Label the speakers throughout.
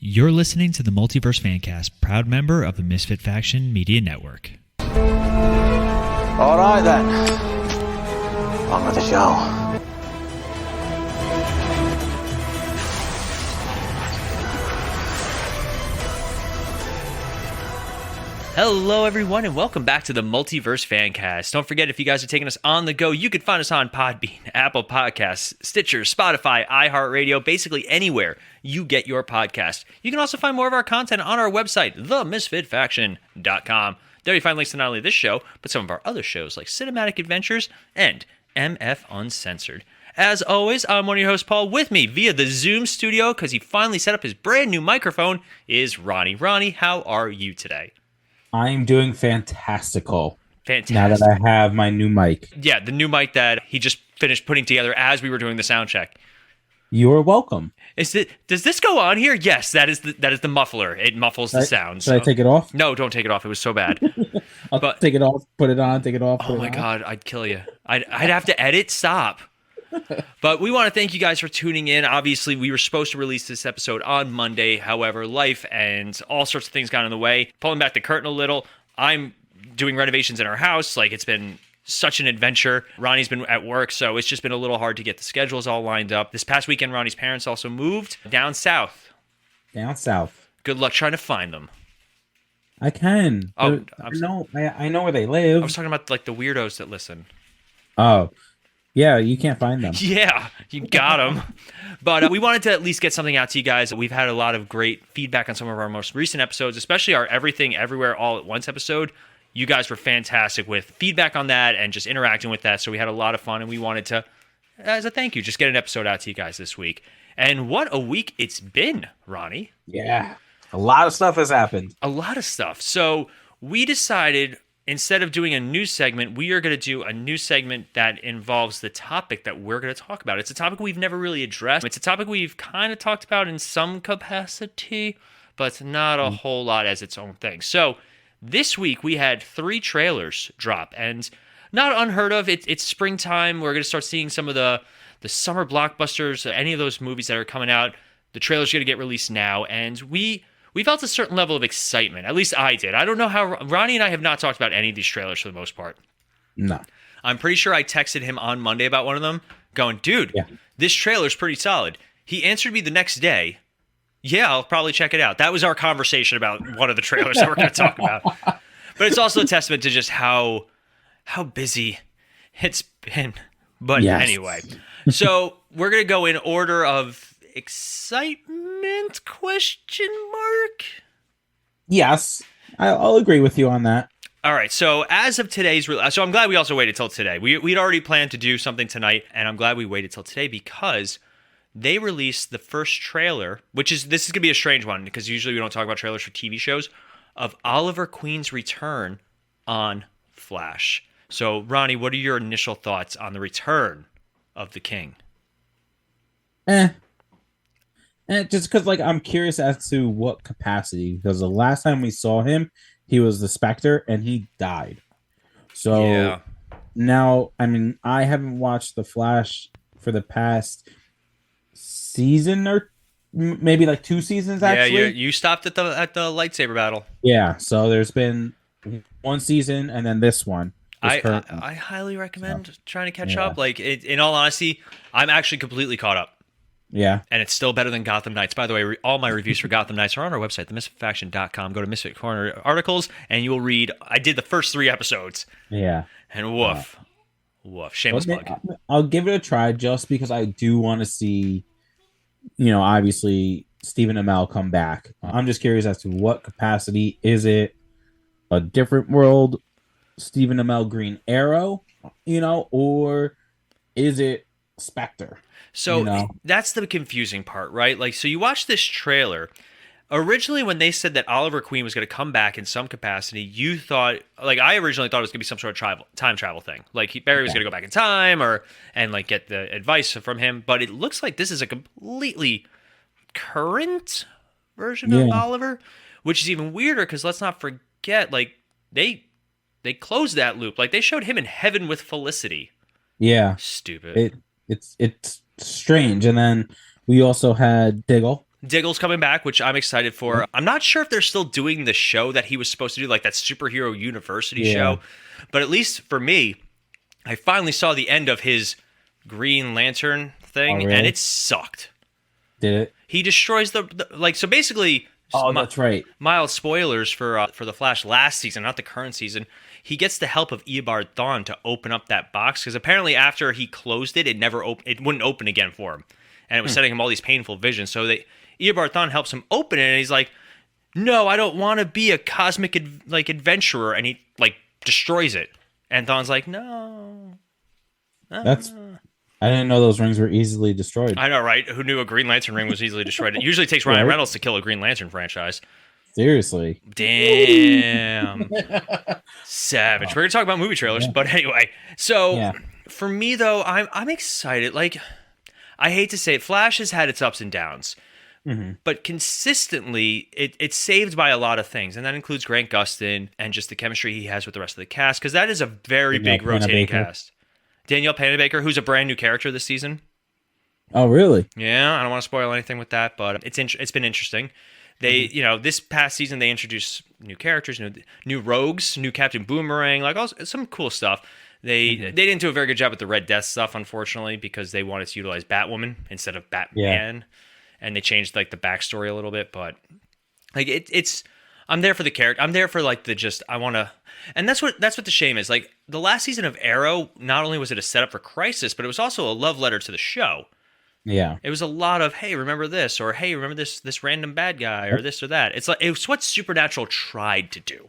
Speaker 1: You're listening to the Multiverse Fan Cast, proud member of the Misfit Faction Media Network.
Speaker 2: All right then, on with the show.
Speaker 3: Hello everyone and welcome back to the Multiverse Fan Cast. Don't forget, if you guys are taking us on the go, you can find us on Podbean, Apple Podcasts, Stitcher, Spotify, iHeartRadio, basically anywhere you get your podcast. You can also find more of our content on our website, themisfitfaction.com. There you find links to not only this show, but some of our other shows like Cinematic Adventures and MF Uncensored. As always, I'm one of your hosts, Paul. With me via the Zoom studio, because he finally set up his brand new microphone, is Ronnie. Ronnie, how are you today?
Speaker 4: I'm doing fantastical.
Speaker 3: Fantastic.
Speaker 4: Now that I have my new mic.
Speaker 3: Yeah, the new mic that he just finished putting together as we were doing the sound check.
Speaker 4: You're welcome.
Speaker 3: Does this go on here? Yes, that is the muffler. It muffles the sound.
Speaker 4: Should I take it off?
Speaker 3: No, don't take it off. It was so bad.
Speaker 4: I'll take it off, put it on, take it off.
Speaker 3: Oh my God, I'd kill you. I'd have to edit. Stop. But we want to thank you guys for tuning in. Obviously, we were supposed to release this episode on Monday. However, life and all sorts of things got in the way. Pulling back the curtain a little, I'm doing renovations in our house. Like, it's been such an adventure. Ronnie's been at work, so it's just been a little hard to get the schedules all lined up. This past weekend, Ronnie's parents also moved down south.
Speaker 4: Down south.
Speaker 3: Good luck trying to find them.
Speaker 4: I can.
Speaker 3: Oh,
Speaker 4: I know where they live.
Speaker 3: I was talking about like the weirdos that listen.
Speaker 4: Oh, yeah, you can't find them.
Speaker 3: Yeah, you got them. But we wanted to at least get something out to you guys. We've had a lot of great feedback on some of our most recent episodes, especially our Everything Everywhere All at Once episode. You guys were fantastic with feedback on that and just interacting with that. So we had a lot of fun, and we wanted to, as a thank you, just get an episode out to you guys this week. And what a week it's been, Ronnie.
Speaker 4: Yeah, a lot of stuff has happened.
Speaker 3: A lot of stuff. So we decided, instead of doing a news segment, we are going to do a news segment that involves the topic that we're going to talk about. It's a topic we've never really addressed. It's a topic we've kind of talked about in some capacity, but not a whole lot as its own thing. So this week we had 3 trailers drop, and not unheard of. It's springtime. We're going to start seeing some of the summer blockbusters, any of those movies that are coming out. The trailers are going to get released now, and we felt a certain level of excitement. At least I did. I don't know how... Ronnie and I have not talked about any of these trailers for the most part.
Speaker 4: No.
Speaker 3: I'm pretty sure I texted him on Monday about one of them, going, dude, This trailer's pretty solid. He answered me the next day, yeah, I'll probably check it out. That was our conversation about one of the trailers that we're going to talk about. But it's also a testament to just how busy it's been. But anyway, so we're going to go in order of excitement, question mark?
Speaker 4: Yes, I'll agree with you on that.
Speaker 3: All right, so as of today's so I'm glad we also waited till today. We'd already planned to do something tonight, and I'm glad we waited till today because they released the first trailer, this is going to be a strange one because usually we don't talk about trailers for TV shows, of Oliver Queen's return on Flash. So, Ronnie, what are your initial thoughts on the return of the King?
Speaker 4: Just because, I'm curious as to what capacity. Because the last time we saw him, he was the Spectre, and he died. So now, I haven't watched The Flash for the past season or maybe 2 seasons. Actually,
Speaker 3: yeah, you stopped at the lightsaber battle.
Speaker 4: Yeah, so there's been 1 season, and then this one.
Speaker 3: I highly recommend trying to catch up. In all honesty, I'm actually completely caught up.
Speaker 4: Yeah.
Speaker 3: And it's still better than Gotham Knights. By the way, all my reviews for Gotham Knights are on our website, themisfitfaction.com. Go to Misfit Corner articles, and you will read. I did the first 3 episodes.
Speaker 4: Yeah.
Speaker 3: And woof. Shameless plug.
Speaker 4: I'll give it a try just because I do want to see, obviously, Stephen Amell come back. I'm just curious as to what capacity. Is it a different world, Stephen Amell Green Arrow, or is it Spectre?
Speaker 3: So that's the confusing part, right? So you watch this trailer. Originally, when they said that Oliver Queen was going to come back in some capacity, you thought, I originally thought it was going to be some sort of time travel thing. Barry was going to go back in time and get the advice from him. But it looks like this is a completely current version of Oliver, which is even weirder because let's not forget, they closed that loop. They showed him in heaven with Felicity.
Speaker 4: Yeah.
Speaker 3: Stupid.
Speaker 4: It's strange. And then we also had Diggle
Speaker 3: Diggle's coming back, which I'm excited for. I'm not sure if they're still doing the show that he was supposed to do, like that superhero university show. But at least for me, I finally saw the end of his Green Lantern thing, and it sucked.
Speaker 4: Did it?
Speaker 3: He destroys the like. So basically,
Speaker 4: that's right.
Speaker 3: Mild spoilers for the Flash last season, not the current season. He gets the help of Eobard Thawne to open up that box because apparently after he closed it, it wouldn't open again for him, and it was sending him all these painful visions. So Eobard Thawne helps him open it, and he's like, "No, I don't want to be a cosmic adventurer," and he like destroys it. And Thawne's like, "No."
Speaker 4: I didn't know those rings were easily destroyed.
Speaker 3: I know, right? Who knew a Green Lantern ring was easily destroyed? It usually takes Ryan Reynolds to kill a Green Lantern franchise.
Speaker 4: Seriously.
Speaker 3: Damn. Savage. We're going to talk about movie trailers, but anyway. So, for me, though, I'm excited. Like, I hate to say it, Flash has had its ups and downs. But consistently, it's saved by a lot of things, and that includes Grant Gustin and just the chemistry he has with the rest of the cast, because that is a very big rotating cast. Danielle Panabaker, who's a brand new character this season.
Speaker 4: Oh, really?
Speaker 3: Yeah, I don't want to spoil anything with that, but it's been interesting. They, this past season they introduced new characters, new rogues, new Captain Boomerang, like some cool stuff. They didn't do a very good job with the Red Death stuff, unfortunately, because they wanted to utilize Batwoman instead of Batman, and they changed like the backstory a little bit. But like it's, I'm there for the character. I'm there for like I want to. And that's what the shame is. Like the last season of Arrow, not only was it a setup for Crisis, but it was also a love letter to the show.
Speaker 4: Yeah.
Speaker 3: It was a lot of, hey, remember this, or hey, remember this random bad guy, or this or that. It's what Supernatural tried to do.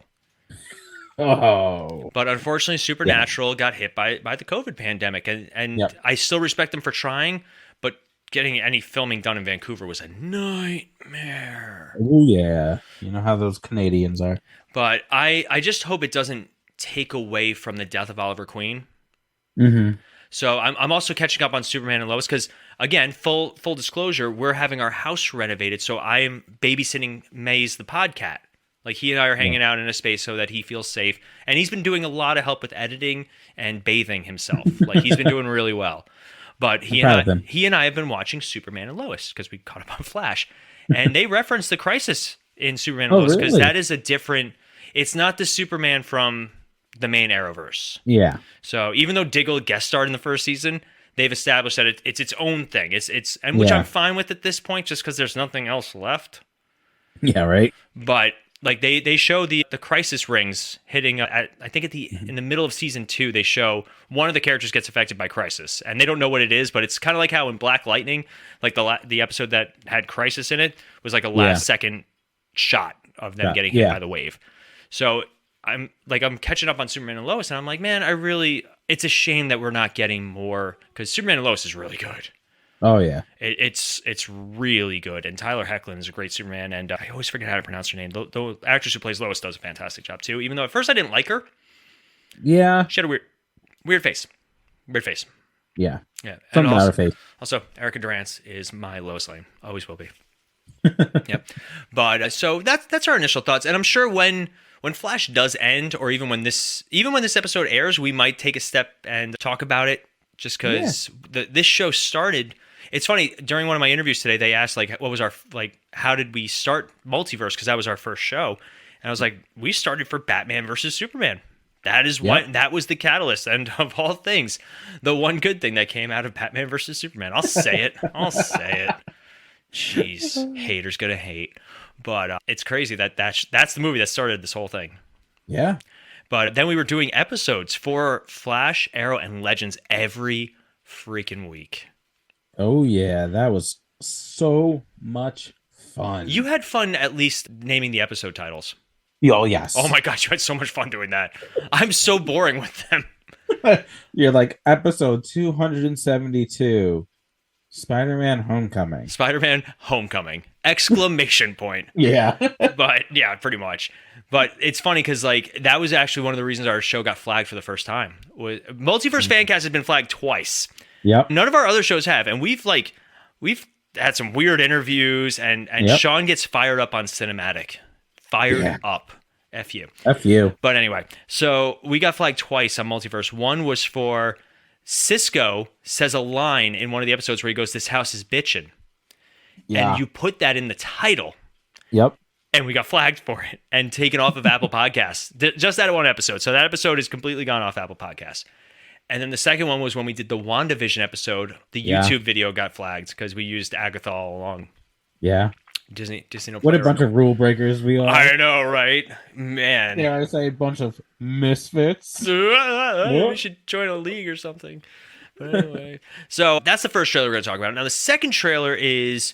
Speaker 4: Oh.
Speaker 3: But unfortunately, Supernatural got hit by the COVID pandemic, and I still respect them for trying, but getting any filming done in Vancouver was a nightmare.
Speaker 4: Oh yeah. You know how those Canadians are.
Speaker 3: But I just hope it doesn't take away from the death of Oliver Queen. So I'm also catching up on Superman and Lois because, again, full disclosure, we're having our house renovated, so I am babysitting Maze the podcat. Like, he and I are hanging out in a space so that he feels safe, and he's been doing a lot of help with editing and bathing himself. Like, he's been doing really well. But he and I have been watching Superman and Lois because we caught up on Flash, and they reference the Crisis in Superman and Lois because that is a different. It's not the Superman from the main Arrowverse. Yeah. So even though Diggle guest starred in the first season, they've established that it's its own thing. Which I'm fine with at this point, just because there's nothing else left.
Speaker 4: Yeah. Right.
Speaker 3: But like they show the Crisis rings hitting at I think in the middle of season 2, they show one of the characters gets affected by Crisis, and they don't know what it is, but it's kind of like how in Black Lightning, like the episode that had Crisis in it was like a last second shot of them getting hit by the wave. So I'm catching up on Superman and Lois, and I'm like, man, it's a shame that we're not getting more, because Superman and Lois is really good.
Speaker 4: Oh yeah,
Speaker 3: it's really good, and Tyler Hoechlin is a great Superman, and I always forget how to pronounce her name. The actress who plays Lois does a fantastic job too. Even though at first I didn't like her. Yeah, she had a weird face. Yeah.
Speaker 4: Some about face.
Speaker 3: Also, Erica Durance is my Lois Lane. Always will be. Yep. But so that's our initial thoughts, and I'm sure when Flash does end, or even when this episode airs, we might take a step and talk about it, just because this show started. It's funny, during one of my interviews today, they asked how did we start Multiverse, because that was our first show, and I was like, we started for Batman versus Superman. That is that was the catalyst, and of all things, the one good thing that came out of Batman versus Superman. I'll say it. Jeez, haters gonna hate. But it's crazy that's the movie that started this whole thing. Yeah. But then we were doing episodes for Flash, Arrow, and Legends every freaking week.
Speaker 4: Oh, yeah. That was so much fun.
Speaker 3: You had fun at least naming the episode titles.
Speaker 4: Oh, yes.
Speaker 3: Oh, my gosh. You had so much fun doing that. I'm so boring with them.
Speaker 4: You're like, episode 272. Spider-Man Homecoming! Exclamation point. Yeah.
Speaker 3: But yeah, pretty much. But it's funny because like that was actually one of the reasons our show got flagged for the first time. Multiverse Fan Cast has been flagged twice. Yep. None of our other shows have, and we've had some weird interviews, and Sean gets fired up on cinematic. Up. F you. But anyway, so we got flagged twice on Multiverse. One was for Cisco says a line in one of the episodes where he goes, "This house is bitchin'." and you put that in the title.
Speaker 4: Yep.
Speaker 3: And we got flagged for it and taken off of Apple Podcasts. Just that one episode. So that episode is completely gone off Apple Podcasts. And then the second one was when we did the WandaVision episode. The YouTube video got flagged because we used Agatha all along.
Speaker 4: Yeah.
Speaker 3: Disney.
Speaker 4: What a bunch of rule breakers we are.
Speaker 3: I know, right? Man.
Speaker 4: Yeah, I say a bunch of misfits.
Speaker 3: We should join a league or something. But anyway. So that's the first trailer we're going to talk about. Now the second trailer is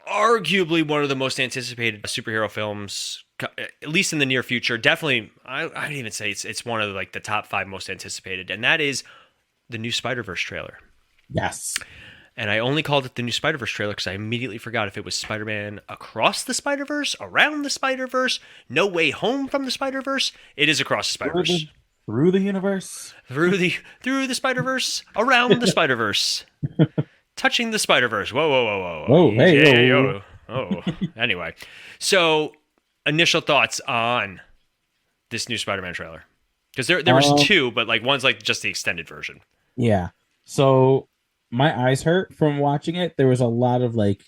Speaker 3: arguably one of the most anticipated superhero films, at least in the near future. Definitely, I'd even say it's one of like the top 5 most anticipated, and that is the new Spider-Verse trailer.
Speaker 4: Yes.
Speaker 3: And I only called it the new Spider-Verse trailer because I immediately forgot if it was Spider-Man Across the Spider-Verse, Around the Spider-Verse, No Way Home from the Spider-Verse. It is Across the Spider-Verse.
Speaker 4: Through the universe.
Speaker 3: Through the Spider-Verse, Around the Spider-Verse. Touching the Spider-Verse. Whoa.
Speaker 4: Whoa, hey,
Speaker 3: yo. Oh. Anyway. So, initial thoughts on this new Spider-Man trailer. Because there was 2, but like one's like just the extended version.
Speaker 4: Yeah. So, my eyes hurt from watching it. There was a lot of like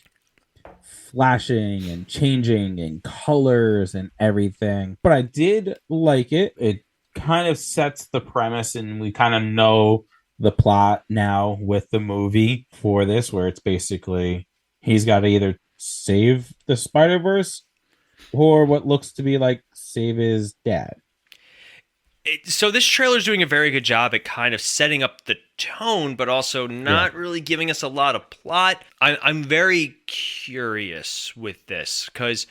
Speaker 4: flashing and changing and colors and everything. But I did like it. It kind of sets the premise and we kind of know the plot now with the movie for this, where it's basically he's got to either save the Spider-Verse or what looks to be like save his dad.
Speaker 3: So this trailer is doing a very good job at kind of setting up the tone, but also not really giving us a lot of plot. I'm very curious with this because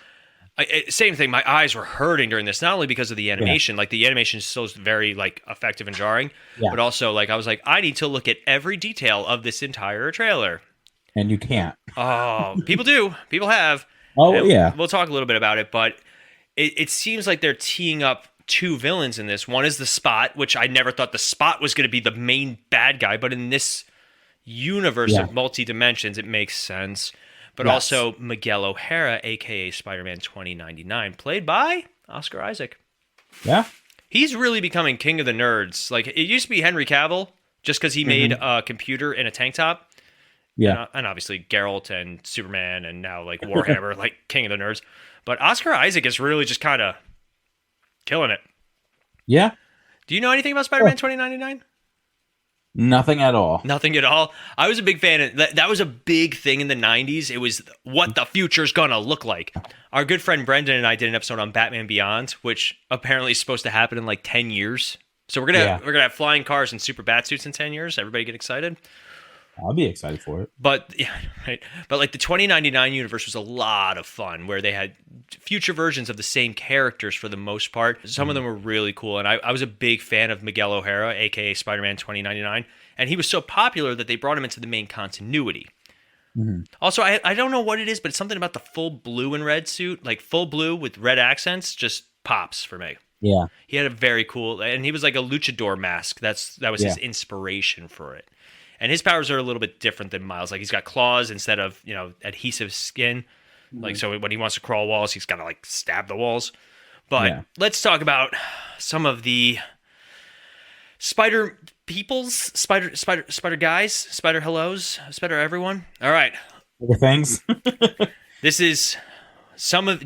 Speaker 3: same thing. My eyes were hurting during this, not only because of the animation, like the animation is still very like effective and jarring, but also like I was like, I need to look at every detail of this entire trailer.
Speaker 4: And you can't.
Speaker 3: Oh, people do. People have.
Speaker 4: Oh,
Speaker 3: and
Speaker 4: yeah.
Speaker 3: We'll talk a little bit about it, but it seems like they're teeing up 2 villains in this. One is the Spot, which I never thought the Spot was going to be the main bad guy, but in this universe of multi-dimensions, it makes sense. But also Miguel O'Hara, a.k.a. Spider-Man 2099, played by Oscar Isaac.
Speaker 4: Yeah.
Speaker 3: He's really becoming king of the nerds. Like, it used to be Henry Cavill, just because he made a computer in a tank top.
Speaker 4: Yeah.
Speaker 3: And obviously Geralt and Superman and now, like, Warhammer, like, king of the nerds. But Oscar Isaac is really just kind of killing it.
Speaker 4: Yeah.
Speaker 3: Do you know anything about Spider-Man 2099?
Speaker 4: Nothing at all.
Speaker 3: Nothing at all. I was a big fan of that. That was a big thing in the 90s. It was what the future's gonna look like. Our good friend Brendan and I did an episode on Batman Beyond, which apparently is supposed to happen in like 10 years. So we're gonna have flying cars and super bat suits in 10 years. Everybody get excited.
Speaker 4: I'll be excited for it.
Speaker 3: But yeah, right. But like the 2099 universe was a lot of fun, where they had future versions of the same characters for the most part. Some of them were really cool, and I was a big fan of Miguel O'Hara, aka Spider-Man 2099, and he was so popular that they brought him into the main continuity. Mm-hmm. Also, I don't know what it is, but it's something about the full blue and red suit, like full blue with red accents, just pops for me.
Speaker 4: Yeah, he
Speaker 3: had a very cool, and he was like a luchador mask. That was his inspiration for it. And his powers are a little bit different than Miles. Like, he's got claws instead of, adhesive skin. Mm-hmm. Like, so when he wants to crawl walls, he's got to, like, stab the walls. But let's talk about some of the spider peoples, spider guys, spider hellos, spider everyone. All right.
Speaker 4: Things.
Speaker 3: This is some of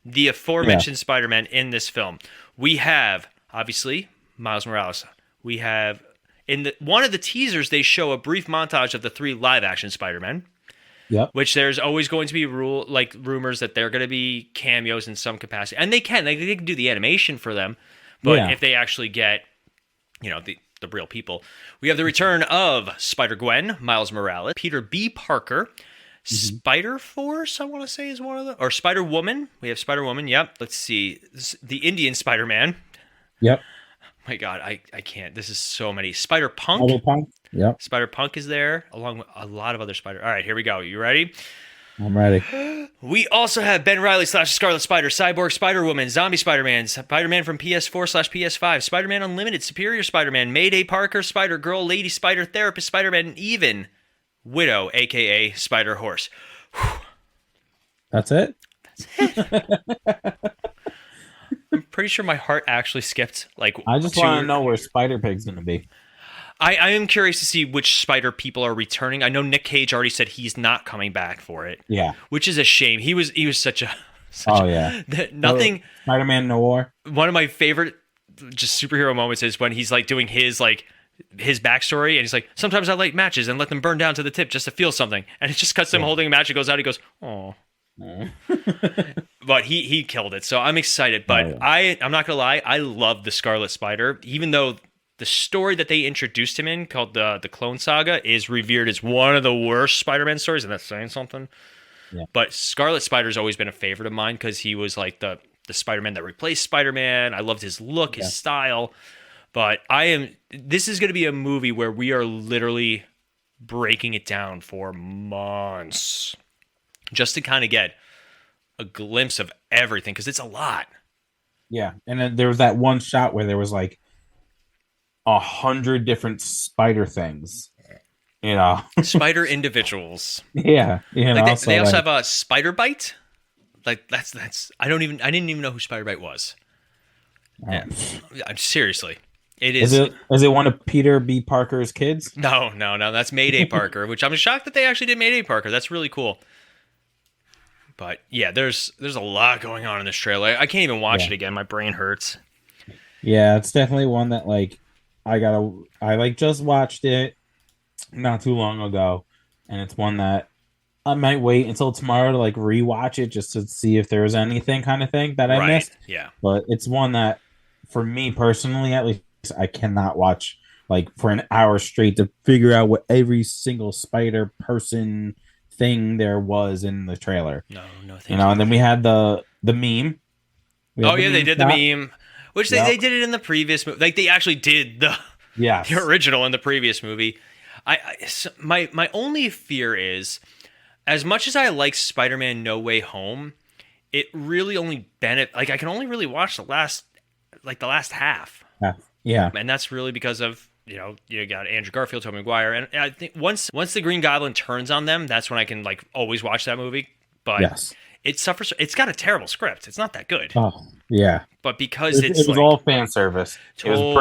Speaker 3: the aforementioned Spider-Man in this film. We have, obviously, Miles Morales. We have... In one of the teasers, they show a brief montage of the 3 live-action Spider-Men. Yep. Which there's always going to be rumors that they're going to be cameos in some capacity, and they can do the animation for them, but if they actually get, the real people, we have the return of Spider-Gwen, Miles Morales, Peter B. Parker, Spider-Force, I want to say is one of them, or Spider-Woman. We have Spider-Woman. Yep. Let's see, the Indian Spider-Man.
Speaker 4: Yep.
Speaker 3: My God, I can't. This is so many. Spider-Punk.
Speaker 4: Yep.
Speaker 3: Spider-Punk is there, along with a lot of other Spider. All right, here we go. You ready?
Speaker 4: I'm ready.
Speaker 3: We also have Ben Reilly / Scarlet Spider, Cyborg Spider-Woman, Zombie Spider-Man, Spider-Man from PS4 / PS5, Spider-Man Unlimited, Superior Spider-Man, Mayday Parker, Spider-Girl, Lady Spider, Therapist Spider-Man, and even Widow, a.k.a. Spider-Horse.
Speaker 4: That's it?
Speaker 3: That's it. I'm pretty sure my heart actually skipped. Like,
Speaker 4: I just want to know where Spider-Pig's going to be.
Speaker 3: I am curious to see which Spider people are returning. I know Nick Cage already said he's not coming back for it.
Speaker 4: Yeah.
Speaker 3: Which is a shame. He was such a nothing.
Speaker 4: Spider-Man Noir.
Speaker 3: One of my favorite just superhero moments is when he's like doing his backstory, and he's like, sometimes I light matches and let them burn down to the tip just to feel something, and it just cuts him holding a match. It goes out. He goes, oh. But he killed it, so I'm excited. But I'm not gonna lie, I love the Scarlet Spider, even though the story that they introduced him in, called the Clone Saga, is revered as one of the worst Spider-Man stories, and that's saying something. Yeah. But Scarlet Spider's always been a favorite of mine because he was like the Spider-Man that replaced Spider-Man. I loved his look, his style. But this is going to be a movie where we are literally breaking it down for months just to kind of get a glimpse of everything, because it's a lot.
Speaker 4: Yeah, and then there was that one shot where there was like 100 different spider things,
Speaker 3: spider individuals.
Speaker 4: Yeah,
Speaker 3: like they also have a spider bite. Like that's I didn't even know who Spider Bite was. Yeah, seriously, it is.
Speaker 4: Is it one of Peter B. Parker's kids?
Speaker 3: No, that's Mayday Parker, which I'm shocked that they actually did Mayday Parker. That's really cool. But yeah, there's a lot going on in this trailer. I can't even watch it again. My brain hurts.
Speaker 4: Yeah, it's definitely one that I just watched it not too long ago, and it's one that I might wait until tomorrow to rewatch it just to see if there was anything kind of thing that I missed.
Speaker 3: Yeah. But
Speaker 4: it's one that, for me personally, at least, I cannot watch for an hour straight to figure out what every single spider person thing there was in the trailer.
Speaker 3: No, thank
Speaker 4: you. And then we had the meme.
Speaker 3: They did the meme, which they did it in the previous movie. Like, they actually did the original in the previous movie. My only fear is, as much as I like Spider-Man No Way Home, it really only I can only really watch the last half.
Speaker 4: Yeah.
Speaker 3: And that's really because of, you got Andrew Garfield, Tobey Maguire, and I think once the Green Goblin turns on them, that's when I can always watch that movie. But it's got a terrible script. It's not that good.
Speaker 4: Oh, yeah.
Speaker 3: But because it
Speaker 4: was all fan service.
Speaker 3: Totally.
Speaker 4: It was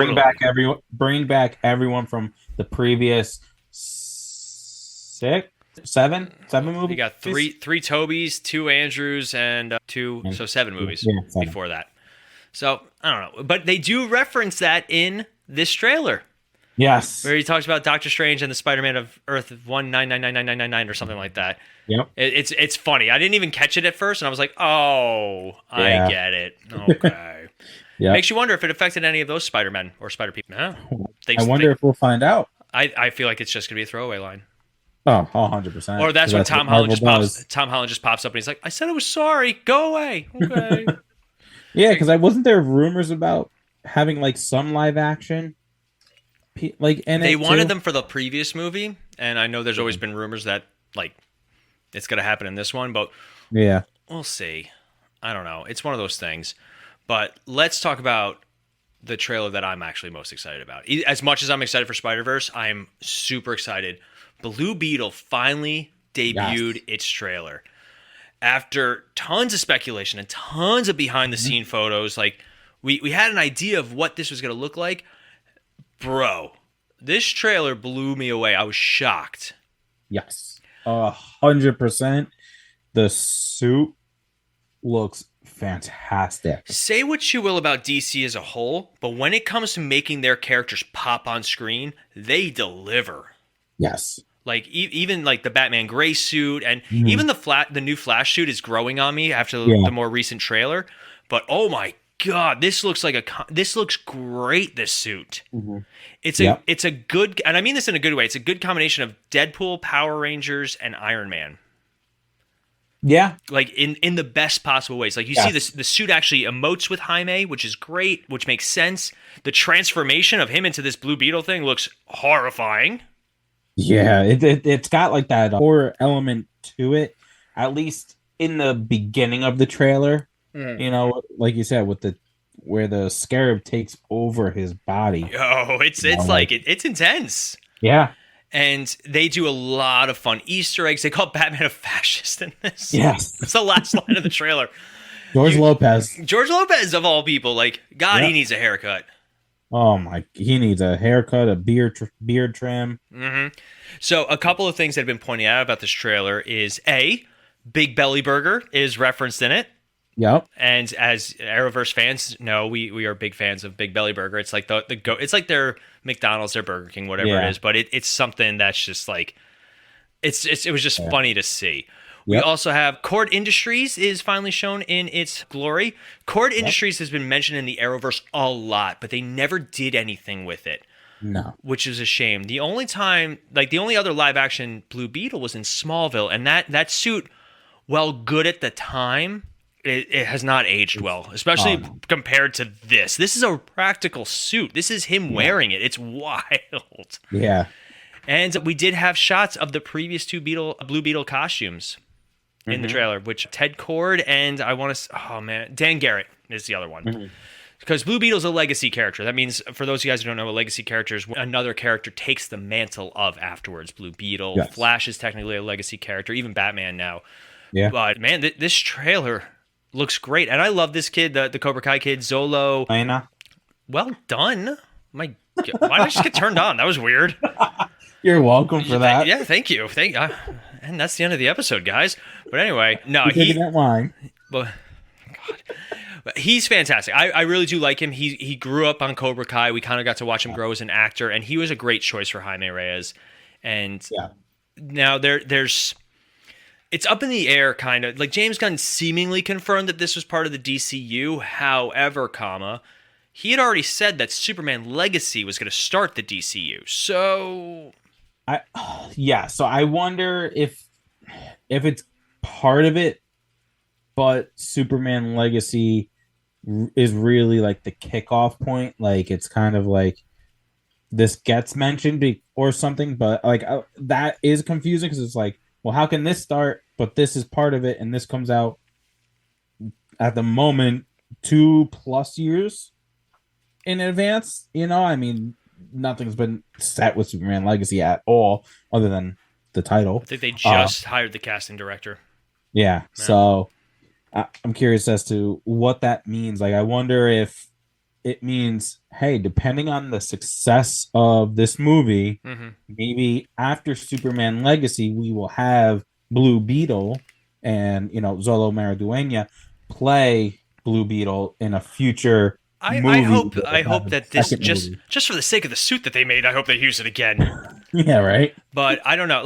Speaker 4: bring back everyone from the previous seven movies.
Speaker 3: You got three Tobys, 2 Andrews, and 7 movies before that. So I don't know, but they do reference that in this trailer.
Speaker 4: Yes,
Speaker 3: where he talks about Doctor Strange and the Spider-Man of Earth 1999999 or something like that.
Speaker 4: Yep,
Speaker 3: it's funny. I didn't even catch it at first, and I was like, "Oh, I get it." Okay, makes you wonder if it affected any of those Spider-Men or Spider people. No,
Speaker 4: I wonder if we'll find out.
Speaker 3: I feel like it's just gonna be a throwaway line.
Speaker 4: Oh, 100%.
Speaker 3: Or that's when Tom Holland just pops up and he's like, "I said I was sorry. Go away." Okay.
Speaker 4: Yeah, because wasn't there rumors about having some live action?
Speaker 3: They wanted them for the previous movie, and I know there's always been rumors that it's gonna happen in this one, but we'll see. I don't know. It's one of those things. But let's talk about the trailer that I'm actually most excited about. As much as I'm excited for Spider-Verse, I'm super excited. Blue Beetle finally debuted its trailer. After tons of speculation and tons of behind-the-scene photos, we had an idea of what this was going to look like. Bro, this trailer blew me away. I was shocked.
Speaker 4: Yes, 100%. The suit looks fantastic.
Speaker 3: Say what you will about DC as a whole, but when it comes to making their characters pop on screen, they deliver.
Speaker 4: Yes.
Speaker 3: Even the Batman gray suit, and even the new Flash suit is growing on me after the more recent trailer. But oh my God, this looks great. This suit, it's a good, and I mean this in a good way. It's a good combination of Deadpool, Power Rangers, and Iron Man.
Speaker 4: Yeah,
Speaker 3: in the best possible ways. You see the suit actually emotes with Jaime, which is great, which makes sense. The transformation of him into this Blue Beetle thing looks horrifying.
Speaker 4: Yeah, it's got that horror element to it, at least in the beginning of the trailer. Like you said, with where the scarab takes over his body.
Speaker 3: Oh, it's intense.
Speaker 4: Yeah.
Speaker 3: And they do a lot of fun Easter eggs. They call Batman a fascist in this.
Speaker 4: Yes.
Speaker 3: That's the last line of the trailer.
Speaker 4: George Lopez,
Speaker 3: of all people. He needs a haircut.
Speaker 4: Oh my! He needs a haircut, a beard trim.
Speaker 3: So a couple of things that have been pointed out about this trailer is Big Belly Burger is referenced in it.
Speaker 4: Yep.
Speaker 3: And as Arrowverse fans know, we are big fans of Big Belly Burger. It's like it's like their McDonald's, their Burger King, whatever it is. But it's something that's just like it was just funny to see. We also have Cord Industries is finally shown in its glory. Cord Industries has been mentioned in the Arrowverse a lot, but they never did anything with it.
Speaker 4: No.
Speaker 3: Which is a shame. The only time, like the only other live action Blue Beetle was in Smallville, and that suit, while good at the time, it has not aged well, especially compared to this. This is a practical suit. This is him wearing it. It's wild.
Speaker 4: Yeah.
Speaker 3: And we did have shots of the previous two Blue Beetle costumes in the trailer, which Ted Cord and Dan Garrett is the other one. Because Blue Beetle's a legacy character. That means, for those of you guys who don't know, a legacy character is when another character takes the mantle of afterwards. Blue Beetle, Flash is technically a legacy character, even Batman now.
Speaker 4: Yeah.
Speaker 3: But man, this trailer looks great. And I love this kid, the Cobra Kai kid, Zolo.
Speaker 4: Lena.
Speaker 3: Well done. My God, why did I just get turned on? That was weird.
Speaker 4: You're welcome for that.
Speaker 3: Yeah, thank you. And that's the end of the episode, guys. But anyway, no,
Speaker 4: that line.
Speaker 3: Well, God. He's fantastic. I really do like him. He grew up on Cobra Kai. We kind of got to watch him grow as an actor, and he was a great choice for Jaime Reyes. And now there's it's up in the air, kind of. Like, James Gunn seemingly confirmed that this was part of the DCU. However, he had already said that Superman Legacy was going to start the DCU. So
Speaker 4: so I wonder if it's part of it, but Superman Legacy is really like the kickoff point. Like, it's kind of like this gets mentioned or something, but like that is confusing because it's like, well, how can this start? But this is part of it, and this comes out at the moment 2+ years in advance. I mean, nothing's been set with Superman Legacy at all, other than the title.
Speaker 3: I think they just hired the casting director.
Speaker 4: Yeah. So I'm curious as to what that means. Like, I wonder if it means, hey, depending on the success of this movie, maybe after Superman Legacy, we will have Blue Beetle and, Zolo Maraduena play Blue Beetle in a future movie.
Speaker 3: I hope that this, just for the sake of the suit that they made, I hope they use it again.
Speaker 4: Yeah, right.
Speaker 3: But I don't know,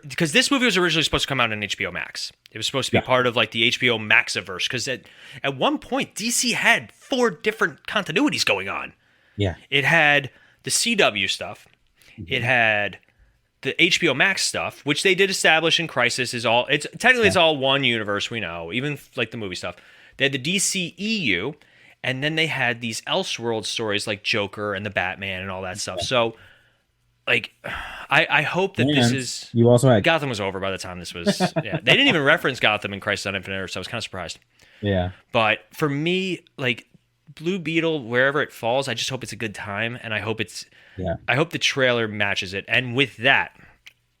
Speaker 3: because this movie was originally supposed to come out on HBO Max. It was supposed to be part of like the HBO Maxiverse, because at one point DC had 4 different continuities going on. Yeah, it had the CW stuff, it had the HBO Max stuff, which they did establish in Crisis is all. It's technically it's all one universe. We know, even like the movie stuff. They had the DCEU. And then they had these Elseworld stories like Joker and the Batman and all that stuff. So, like, I hope that this is...
Speaker 4: You also had...
Speaker 3: Gotham was over by the time this was... Yeah, they didn't even reference Gotham in Crisis on Infinite Earth, so I was kind of surprised.
Speaker 4: Yeah.
Speaker 3: But for me, like, Blue Beetle, wherever it falls, I just hope it's a good time. And I hope I hope the trailer matches it. And with that,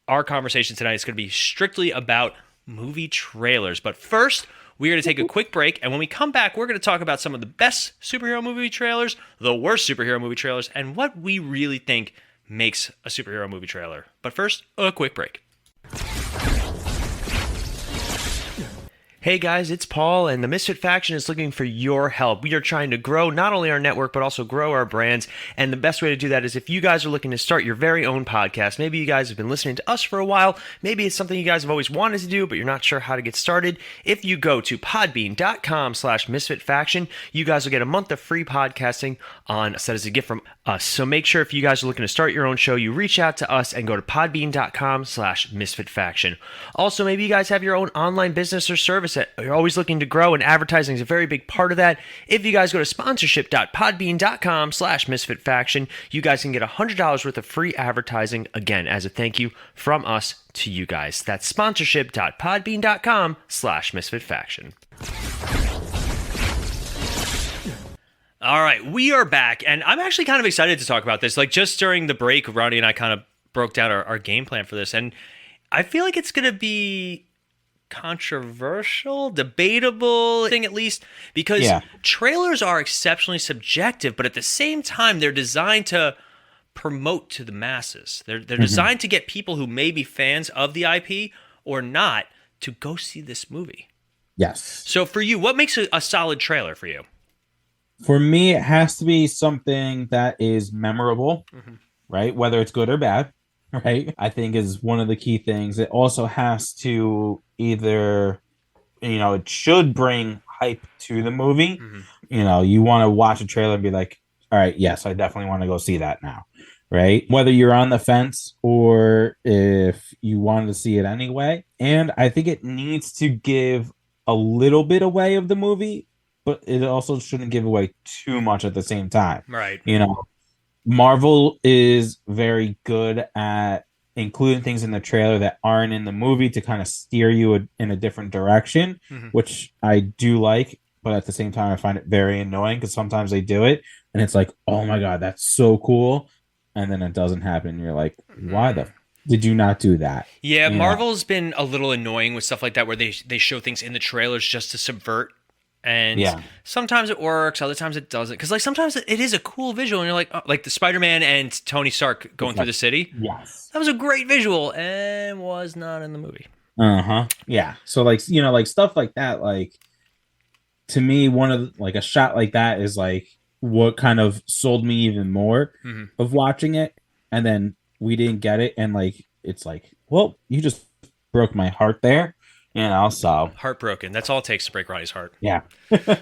Speaker 3: our conversation tonight is going to be strictly about movie trailers. But first... we're going to take a quick break, and when we come back, we're going to talk about some of the best superhero movie trailers, the worst superhero movie trailers, and what we really think makes a superhero movie trailer. But first, a quick break. Hey guys, it's Paul, and the Misfit Faction is looking for your help. We are trying to grow not only our network, but also grow our brands, and the best way to do that is if you guys are looking to start your very own podcast. Maybe you guys have been listening to us for a while, maybe it's something you guys have always wanted to do, but you're not sure how to get started. If you go to podbean.com/misfitfaction, you guys will get a month of free podcasting set as a gift from us. So make sure if you guys are looking to start your own show, you reach out to us and go to podbean.com/misfitfaction. Also, maybe you guys have your own online business or service that you're always looking to grow, and advertising is a very big part of that. If you guys go to sponsorship.podbean.com/misfitfaction, you guys can get $100 worth of free advertising, again, as a thank you from us to you guys. That's sponsorship.podbean.com/misfitfaction. All right, we are back, and I'm actually kind of excited to talk about this. Like, just during the break, Ronnie and I kind of broke down our game plan for this, and I feel like it's going to be controversial, debatable thing, at least, because trailers are exceptionally subjective, but at the same time, they're designed to promote to the masses. They're designed to get people who may be fans of the IP or not to go see this movie.
Speaker 4: Yes.
Speaker 3: So for you, what makes a solid trailer for you?
Speaker 4: For me, it has to be something that is memorable, right? Whether it's good or bad, right? I think is one of the key things. It also has to either, it should bring hype to the movie. You want to watch a trailer and be like, all right, yes, I definitely want to go see that now, right? Whether you're on the fence or if you wanted to see it anyway. And I think it needs to give a little bit away of the movie, but it also shouldn't give away too much at the same time.
Speaker 3: Right.
Speaker 4: Marvel is very good at including things in the trailer that aren't in the movie to kind of steer you in a different direction, which I do like. But at the same time, I find it very annoying because sometimes they do it and it's like, oh my God, that's so cool. And then it doesn't happen. You're like, why did you not do that?
Speaker 3: Yeah, Marvel's been a little annoying with stuff like that where they show things in the trailers just to subvert. And sometimes it works, other times it doesn't. Because sometimes it is a cool visual and you're like, oh, like the Spider-Man and Tony Stark going through the city.
Speaker 4: Yes.
Speaker 3: That was a great visual and was not in the movie.
Speaker 4: Yeah. So stuff like that, to me, a shot like that is what kind of sold me even more of watching it. And then we didn't get it. And it's well, you just broke my heart there. So
Speaker 3: heartbroken. That's all it takes to break Ronnie's heart.
Speaker 4: Yeah.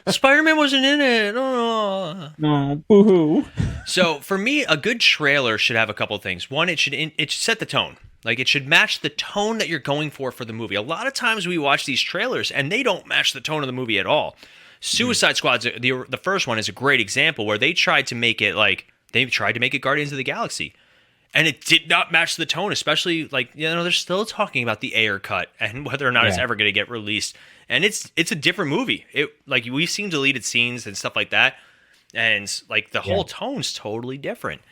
Speaker 3: Spider-Man wasn't in it. Oh.
Speaker 4: No, boo-hoo.
Speaker 3: So for me, a good trailer should have a couple of things. One, it should set the tone. It should match the tone that you're going for the movie. A lot of times we watch these trailers and they don't match the tone of the movie at all. Suicide Squad's the first one is a great example where they tried to make it Guardians of the Galaxy. And it did not match the tone, especially they're still talking about the Ayer cut and whether or not it's ever going to get released. And it's a different movie. We've seen deleted scenes and stuff like that. And the whole tone's totally different.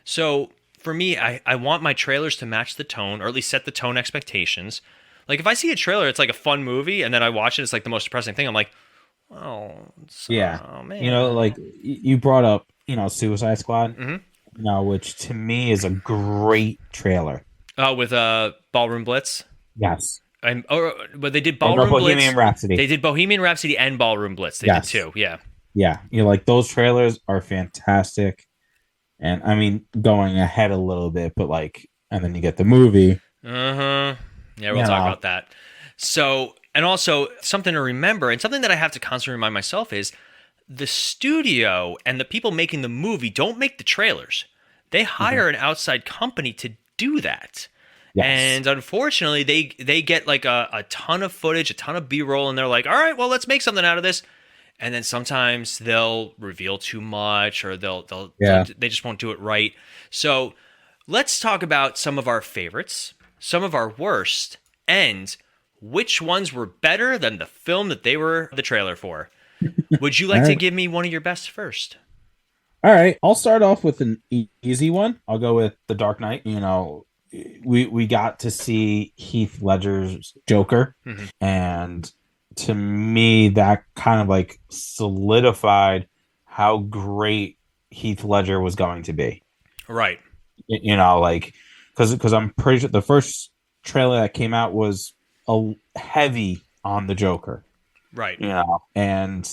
Speaker 3: So for me, I want my trailers to match the tone or at least set the tone expectations. If I see a trailer, it's a fun movie and then I watch it, it's the most depressing thing. I'm like, oh man.
Speaker 4: You brought up, Suicide Squad. Which to me is a great trailer.
Speaker 3: With Ballroom Blitz?
Speaker 4: Yes.
Speaker 3: But they did Ballroom Blitz.
Speaker 4: Bohemian Rhapsody.
Speaker 3: They did Bohemian Rhapsody and Ballroom Blitz. They did too, yeah.
Speaker 4: Yeah, those trailers are fantastic. And I mean, going ahead a little bit, but and then you get the movie.
Speaker 3: Yeah, we'll talk about that. So, and also something to remember, and something that I have to constantly remind myself is, the studio and the people making the movie don't make the trailers. They hire an outside company to do that. Yes. And unfortunately, they get a ton of footage, a ton of B-roll, and they're like, all right, well, let's make something out of this. And then sometimes they'll reveal too much or they just won't do it right. So let's talk about some of our favorites, some of our worst, and which ones were better than the film that they were the trailer for. Would you like to give me one of your best first?
Speaker 4: All right. I'll start off with an easy one. I'll go with The Dark Knight. We got to see Heath Ledger's Joker. And to me, that kind of solidified how great Heath Ledger was going to be.
Speaker 3: Right.
Speaker 4: Because I'm pretty sure the first trailer that came out was heavy on the Joker.
Speaker 3: Right.
Speaker 4: And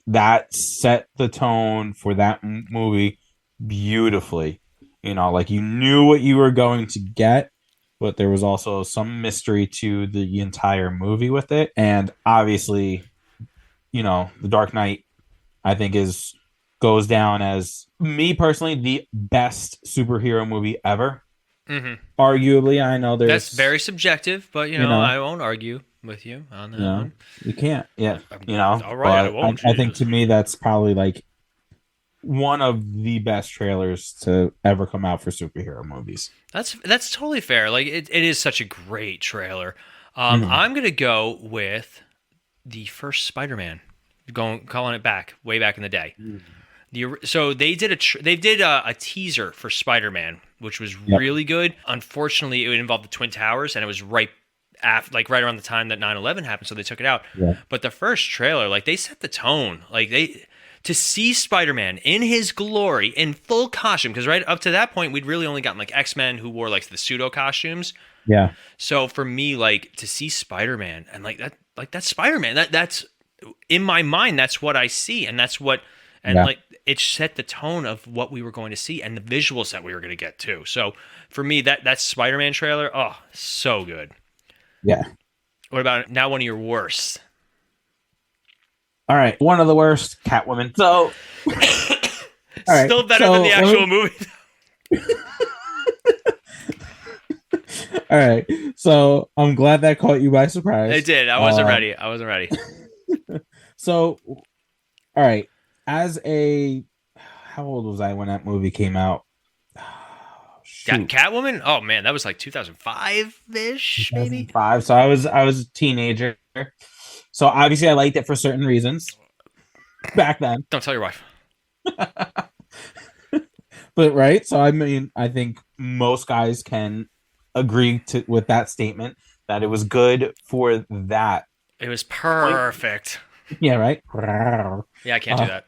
Speaker 4: that set the tone for that movie beautifully. You knew what you were going to get, but there was also some mystery to the entire movie with it. And obviously, The Dark Knight, I think goes down as, me personally, the best superhero movie ever. Arguably, I know that's
Speaker 3: very subjective, but I won't argue with you on that one.
Speaker 4: You can't. Yeah.
Speaker 3: All right, I won't.
Speaker 4: I think to me that's probably one of the best trailers to ever come out for superhero movies.
Speaker 3: That's totally fair. It is such a great trailer. I'm gonna go with the first Spider-Man. Calling it way back in the day. So they did a teaser for Spider-Man, which was really good. Unfortunately, it involved the Twin Towers, and it was right like right around the time that 9/11 happened, so they took it out.
Speaker 4: Yeah.
Speaker 3: But the first trailer, like they set the tone. Like to see Spider-Man in his glory, in full costume, because right up to that point, we'd really only gotten like X-Men who wore like the pseudo costumes.
Speaker 4: Yeah.
Speaker 3: So for me, like to see Spider-Man and that's Spider-Man. That's in my mind, that's what I see, and that's what, and like it set the tone of what we were going to see and the visuals that we were going to get too. So for me, that Spider-Man trailer, oh, so good.
Speaker 4: Yeah.
Speaker 3: What about now? One of your worst?
Speaker 4: All right, one of the worst, Catwoman. So,
Speaker 3: Still better than the actual movie.
Speaker 4: All right, so I'm glad that caught you by surprise.
Speaker 3: It did. I wasn't ready.
Speaker 4: So, all right, how old was I when that movie came out?
Speaker 3: Catwoman? Oh man, that was like 2005-ish, maybe.
Speaker 4: 2005. So I was a teenager. So obviously I liked it for certain reasons back then.
Speaker 3: Don't tell your wife.
Speaker 4: But right, so I mean, I think most guys can agree with that statement that it was good for that.
Speaker 3: It was perfect.
Speaker 4: Yeah, right.
Speaker 3: Yeah, I can't do that.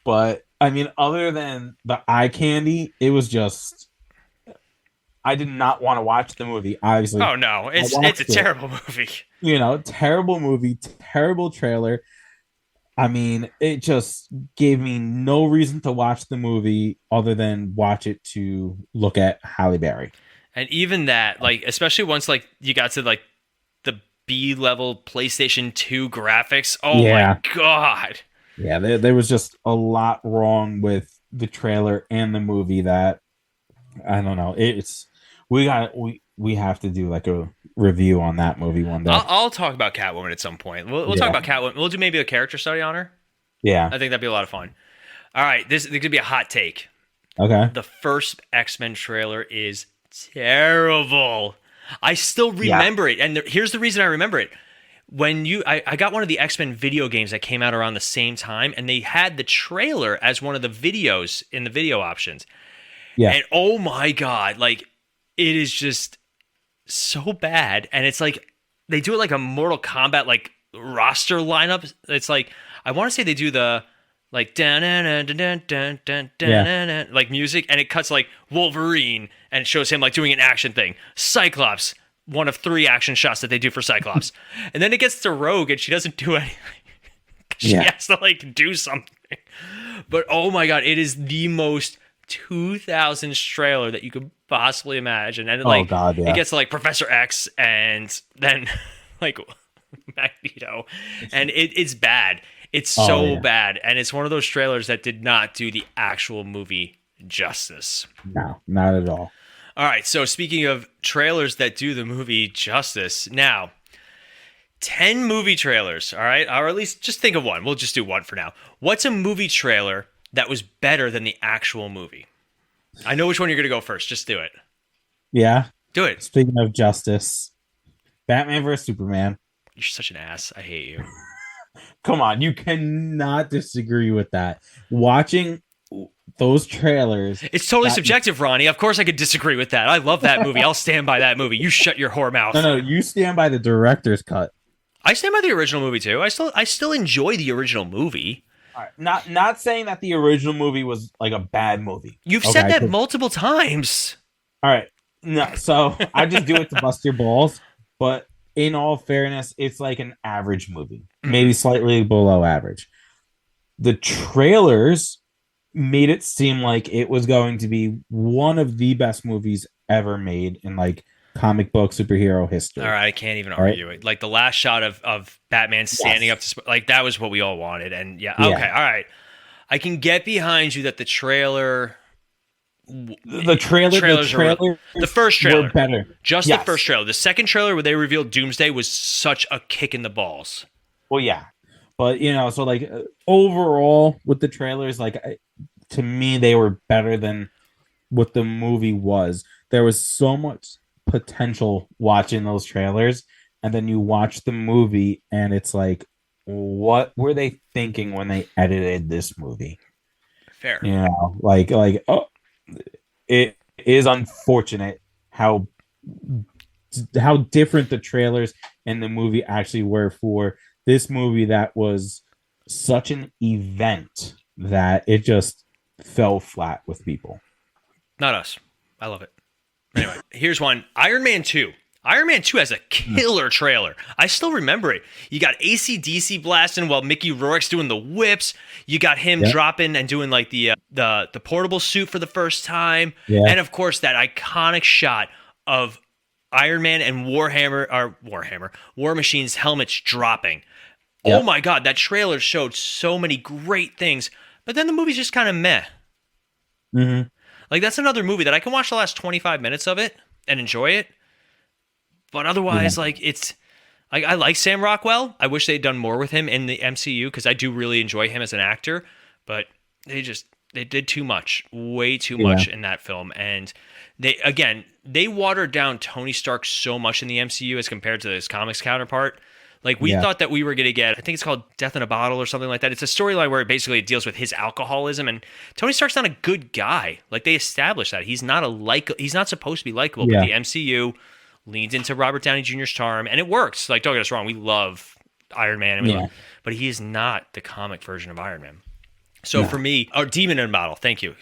Speaker 4: But I mean, other than the eye candy, it was just. I did not want to watch the movie. Obviously.
Speaker 3: Oh no, it's a terrible movie.
Speaker 4: Terrible movie, terrible trailer. I mean, it just gave me no reason to watch the movie other than watch it to look at Halle Berry.
Speaker 3: And even that, like, especially once like you got to like the B-level PlayStation 2 graphics. Oh my god.
Speaker 4: Yeah, there was just a lot wrong with the trailer and the movie that I don't know. We have to do like a review on that movie one day.
Speaker 3: I'll talk about Catwoman at some point. We'll talk about Catwoman. We'll do maybe a character study on her.
Speaker 4: Yeah.
Speaker 3: I think that'd be a lot of fun. All right, this could be a hot take.
Speaker 4: Okay.
Speaker 3: The first X-Men trailer is terrible. I still remember it, and here's the reason I remember it. When I got one of the X-Men video games that came out around the same time, and they had the trailer as one of the videos in the video options. Yeah. And oh my god, like it is just so bad, and it's like they do it like a Mortal Kombat like roster lineup. It's like I want to say they do the like like music, and it cuts like Wolverine, and it shows him like doing an action thing. Cyclops, one of 3 action shots that they do for Cyclops, and then it gets to Rogue, and she doesn't do anything. She has to like do something. But oh my god, it is the most 2000s trailer that you could possibly imagine, and it gets to like Professor X and then like Magneto, and it's bad. It's so bad, and it's one of those trailers that did not do the actual movie justice.
Speaker 4: No, not at all.
Speaker 3: All right, so speaking of trailers that do the movie justice, now 10 movie trailers, all right, or at least just think of one. We'll just do one for now. What's a movie trailer that was better than the actual movie? I know which one you're going to go first. Just do it.
Speaker 4: Yeah.
Speaker 3: Do it.
Speaker 4: Speaking of justice, Batman vs. Superman.
Speaker 3: You're such an ass. I hate you.
Speaker 4: Come on. You cannot disagree with that. Watching those trailers.
Speaker 3: It's totally subjective, Ronnie. Of course I could disagree with that. I love that movie. I'll stand by that movie. You shut your whore mouth.
Speaker 4: No, you stand by the director's cut.
Speaker 3: I stand by the original movie too. I still enjoy the original movie.
Speaker 4: All right. Not saying that the original movie was like a bad movie.
Speaker 3: You've said that multiple times.
Speaker 4: All right. No, so I just do it to bust your balls. But in all fairness, it's like an average movie, maybe slightly below average. The trailers made it seem like it was going to be one of the best movies ever made in like comic book superhero history.
Speaker 3: All right, I can't even argue it. Like the last shot of Batman standing up to like that was what we all wanted, and okay, all right, I can get behind you that the trailer.
Speaker 4: The first trailer
Speaker 3: were better. Just the first trailer. The second trailer where they revealed Doomsday was such a kick in the balls.
Speaker 4: Well, yeah, but so like overall with the trailers, like to me they were better than what the movie was. There was so much potential watching those trailers, and then you watch the movie, and it's like, what were they thinking when they edited this movie?
Speaker 3: Fair,
Speaker 4: like oh. It is unfortunate how how different the trailers and the movie actually were for this movie that was such an event that it just fell flat with people.
Speaker 3: Not us. I love it. Anyway, here's one. Iron Man 2. Iron Man 2 has a killer trailer. I still remember it. You got AC/DC blasting while Mickey Rourke's doing the whips. You got him dropping and doing like the portable suit for the first time. Yeah. And of course, that iconic shot of Iron Man and War Machine's helmets dropping. Yep. Oh my God, that trailer showed so many great things. But then the movie's just kind of meh.
Speaker 4: Mm-hmm.
Speaker 3: Like, that's another movie that I can watch the last 25 minutes of it and enjoy it. But otherwise, like, it's... I like Sam Rockwell. I wish they'd done more with him in the MCU because I do really enjoy him as an actor. But they did too much. Way too much in that film. And they watered down Tony Stark so much in the MCU as compared to his comics counterpart. Like, we thought that we were going to get, I think it's called Death in a Bottle or something like that. It's a storyline where it deals with his alcoholism, and Tony Stark's not a good guy. Like, they established that. He's not supposed to be likable, but the MCU leans into Robert Downey Jr.'s charm, and it works. Like, don't get us wrong, we love Iron Man, but he is not the comic version of Iron Man. So for me, Demon in a Bottle, thank you.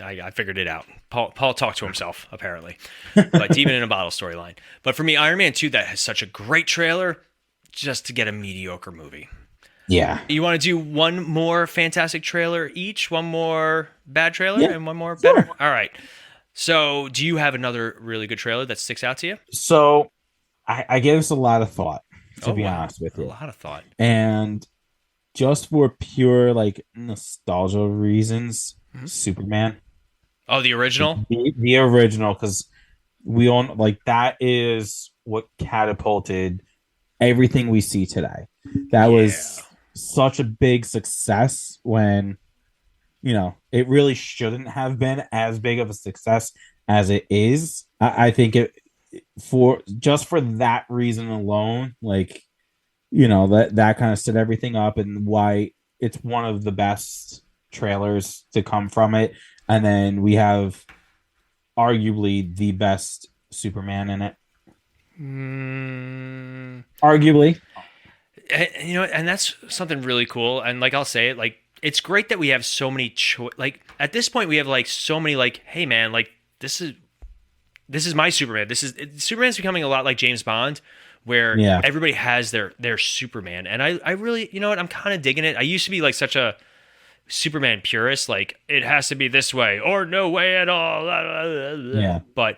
Speaker 3: I figured it out. Paul talked to himself, apparently. But Demon in a Bottle storyline. But for me, Iron Man 2, that has such a great trailer, just to get a mediocre movie.
Speaker 4: Yeah.
Speaker 3: You want to do one more fantastic trailer each? One more bad trailer and one more better? All right. So do you have another really good trailer that sticks out to you?
Speaker 4: So I gave this a lot of thought, to be honest with you.
Speaker 3: A lot of thought.
Speaker 4: And just for pure, like, nostalgia reasons, Superman.
Speaker 3: Oh, the original?
Speaker 4: The original, because we own, like, that is what catapulted everything we see today. That was such a big success when, it really shouldn't have been as big of a success as it is. I think for that reason alone, like, that kind of set everything up, and why it's one of the best trailers to come from it. And then we have arguably the best Superman in it. Arguably,
Speaker 3: and that's something really cool. And like, I'll say it, like, it's great that we have so many like, at this point we have like so many, like, hey man, like, this is my Superman. Superman's becoming a lot like James Bond, where everybody has their Superman. And I really, I'm kind of digging it. I used to be like such a Superman purist, like, it has to be this way or no way at all. But